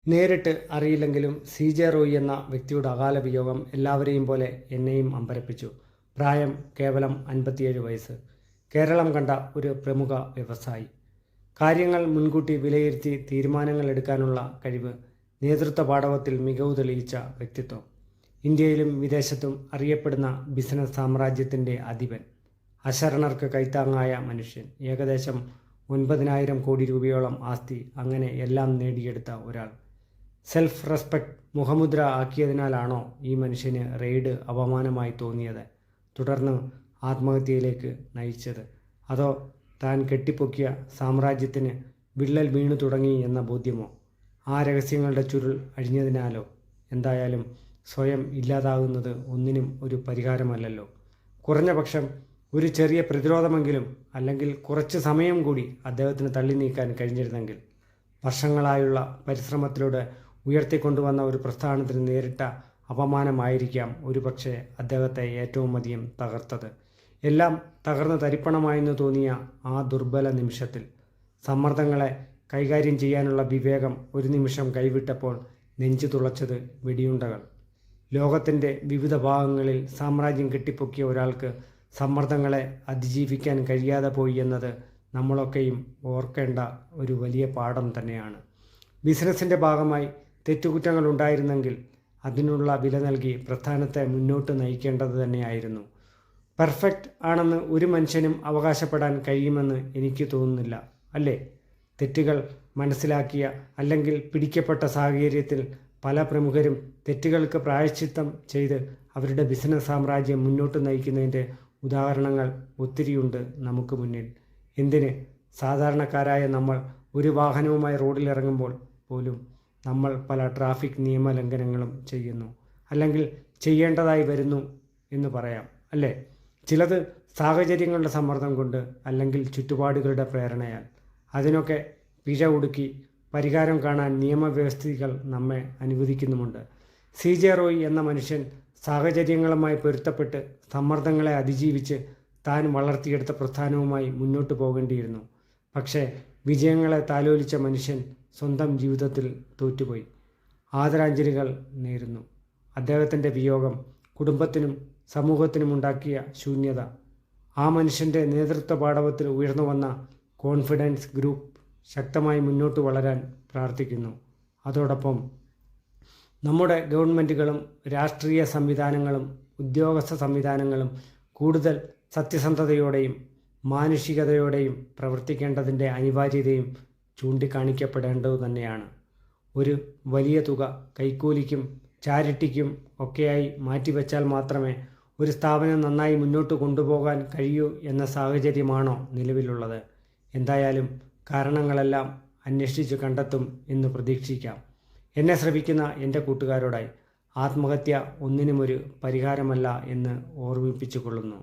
നേരിട്ട് അറിയില്ലെങ്കിലും സി.ജെ. റോയി എന്ന വ്യക്തിയുടെ അകാല വിയോഗം എല്ലാവരെയും പോലെ എന്നെയും അമ്പരപ്പിച്ചു. പ്രായം കേവലം 57 വയസ്സ്. കേരളം കണ്ട ഒരു പ്രമുഖ വ്യവസായി. കാര്യങ്ങൾ മുൻകൂട്ടി വിലയിരുത്തി തീരുമാനങ്ങൾ എടുക്കാനുള്ള കഴിവ്, നേതൃത്വ പാടവത്തിൽ മികവ് തെളിയിച്ച വ്യക്തിത്വം. ഇന്ത്യയിലും വിദേശത്തും അറിയപ്പെടുന്ന ബിസിനസ് സാമ്രാജ്യത്തിൻ്റെ അധിപൻ. അശരണർക്ക് കൈത്താങ്ങായ മനുഷ്യൻ. ഏകദേശം 9,000 കോടി രൂപയോളം ആസ്തി. അങ്ങനെ എല്ലാം നേടിയെടുത്ത ഒരാൾ. സെൽഫ് റെസ്പെക്ട് മുഖമുദ്ര ആക്കിയതിനാലാണോ ഈ മനുഷ്യന് റെയ്ഡ് അപമാനമായി തോന്നിയത്, തുടർന്ന് ആത്മഹത്യയിലേക്ക് നയിച്ചത്? അതോ താൻ കെട്ടിപ്പൊക്കിയ സാമ്രാജ്യത്തിന് വിള്ളൽ വീണു തുടങ്ങി എന്ന ബോധ്യമോ? ആ രഹസ്യങ്ങളുടെ ചുരുൾ അഴിഞ്ഞതിനാലോ? എന്തായാലും സ്വയം ഇല്ലാതാകുന്നത് ഒന്നിനും ഒരു പരിഹാരമല്ലല്ലോ. കുറഞ്ഞ പക്ഷം ഒരു ചെറിയ പ്രതിരോധമെങ്കിലും, അല്ലെങ്കിൽ കുറച്ച് സമയം കൂടി അദ്ദേഹത്തിന് തള്ളി നീക്കാൻ കഴിഞ്ഞിരുന്നെങ്കിൽ. വർഷങ്ങളായുള്ള പരിശ്രമത്തിലൂടെ ഉയർത്തിക്കൊണ്ടുവന്ന ഒരു പ്രസ്ഥാനത്തിന് നേരിട്ട അപമാനമായിരിക്കാം ഒരുപക്ഷെ അദ്ദേഹത്തെ ഏറ്റവും അധികം തകർത്തത്. എല്ലാം തകർന്ന് തരിപ്പണമായെന്ന് തോന്നിയ ആ ദുർബല നിമിഷത്തിൽ, സമ്മർദ്ദങ്ങളെ കൈകാര്യം ചെയ്യാനുള്ള വിവേകം ഒരു നിമിഷം കൈവിട്ടപ്പോൾ നെഞ്ചു തുളച്ചത് വെടിയുണ്ടകൾ. ലോകത്തിൻ്റെ വിവിധ ഭാഗങ്ങളിൽ സാമ്രാജ്യം കെട്ടിപ്പൊക്കിയ ഒരാൾക്ക് സമ്മർദ്ദങ്ങളെ അതിജീവിക്കാൻ കഴിയാതെ പോയി എന്നത് നമ്മളൊക്കെയും ഓർക്കേണ്ട ഒരു വലിയ പാഠം തന്നെയാണ്. ബിസിനസ്സിൻ്റെ ഭാഗമായി തെറ്റുകുറ്റങ്ങൾ ഉണ്ടായിരുന്നെങ്കിൽ അതിനുള്ള വില നൽകി പ്രസ്ഥാനത്തെ മുന്നോട്ട് നയിക്കേണ്ടത് തന്നെയായിരുന്നു. പെർഫെക്റ്റ് ആണെന്ന് ഒരു മനുഷ്യനും അവകാശപ്പെടാൻ കഴിയുമെന്ന് എനിക്ക് തോന്നുന്നില്ല, അല്ലേ? തെറ്റുകൾ മനസ്സിലാക്കിയ അല്ലെങ്കിൽ പിടിക്കപ്പെട്ട സാഹചര്യത്തിൽ പല പ്രമുഖരും തെറ്റുകൾക്ക് പ്രായശ്ചിത്തം ചെയ്ത് അവരുടെ ബിസിനസ് സാമ്രാജ്യം മുന്നോട്ട് നയിക്കുന്നതിൻ്റെ ഉദാഹരണങ്ങൾ ഒത്തിരിയുണ്ട് നമുക്ക് മുന്നിൽ. എന്തിന്, സാധാരണക്കാരായ നമ്മൾ ഒരു വാഹനവുമായി റോഡിലിറങ്ങുമ്പോൾ പോലും നമ്മൾ പല ട്രാഫിക് നിയമലംഘനങ്ങളും ചെയ്യുന്നു, അല്ലെങ്കിൽ ചെയ്യേണ്ടതായി വരുന്നു എന്ന് പറയാം, അല്ലേ? ചിലത് സാഹചര്യങ്ങളുടെ സമ്മർദ്ദം കൊണ്ട്, അല്ലെങ്കിൽ ചുറ്റുപാടുകളുടെ പ്രേരണയാൽ. അതിനൊക്കെ പിഴ ഒടുക്കി പരിഹാരം കാണാൻ നിയമവ്യവസ്ഥകൾ നമ്മെ അനുവദിക്കുന്നുമുണ്ട്. സി.ജെ. റോയി എന്ന മനുഷ്യൻ സാഹചര്യങ്ങളുമായി പൊരുത്തപ്പെട്ട് സമ്മർദ്ദങ്ങളെ അതിജീവിച്ച് താൻ വളർത്തിയെടുത്ത പ്രസ്ഥാനവുമായി മുന്നോട്ട് പോകേണ്ടിയിരുന്നു. പക്ഷേ വിജയങ്ങളെ താലോലിച്ച മനുഷ്യൻ സ്വന്തം ജീവിതത്തിൽ തോറ്റുപോയി. ആദരാഞ്ജലികൾ നേരുന്നു. അദ്ദേഹത്തിൻ്റെ വിയോഗം കുടുംബത്തിനും സമൂഹത്തിനും ഉണ്ടാക്കിയ ശൂന്യത. ആ മനുഷ്യൻ്റെ നേതൃത്വ പാടവത്തിൽ ഉയർന്നു വന്ന കോൺഫിഡൻസ് ഗ്രൂപ്പ് ശക്തമായി മുന്നോട്ട് വളരാൻ പ്രാർത്ഥിക്കുന്നു. അതോടൊപ്പം നമ്മുടെ ഗവൺമെൻറ്റുകളും രാഷ്ട്രീയ സംവിധാനങ്ങളും ഉദ്യോഗസ്ഥ സംവിധാനങ്ങളും കൂടുതൽ സത്യസന്ധതയോടെയും മാനുഷികതയോടെയും പ്രവർത്തിക്കേണ്ടതിൻ്റെ അനിവാര്യതയും ചൂണ്ടിക്കാണിക്കപ്പെടേണ്ടതു തന്നെയാണ്. ഒരു വലിയ തുക കൈക്കൂലിക്കും ചാരിറ്റിക്കും ഒക്കെയായി മാറ്റിവെച്ചാൽ മാത്രമേ ഒരു സ്ഥാപനം നന്നായി മുന്നോട്ട് കൊണ്ടുപോകാൻ കഴിയൂ എന്ന സാഹചര്യമാണോ നിലവിലുള്ളത്? എന്തായാലും കാരണങ്ങളെല്ലാം അന്വേഷിച്ച് കണ്ടെത്തും എന്ന് പ്രതീക്ഷിക്കാം. എന്നെ ശ്രമിക്കുന്ന എൻ്റെ കൂട്ടുകാരോടായി, ആത്മഹത്യ ഒന്നിനുമൊരു പരിഹാരമല്ല എന്ന് ഓർമ്മിപ്പിച്ചു കൊള്ളുന്നു.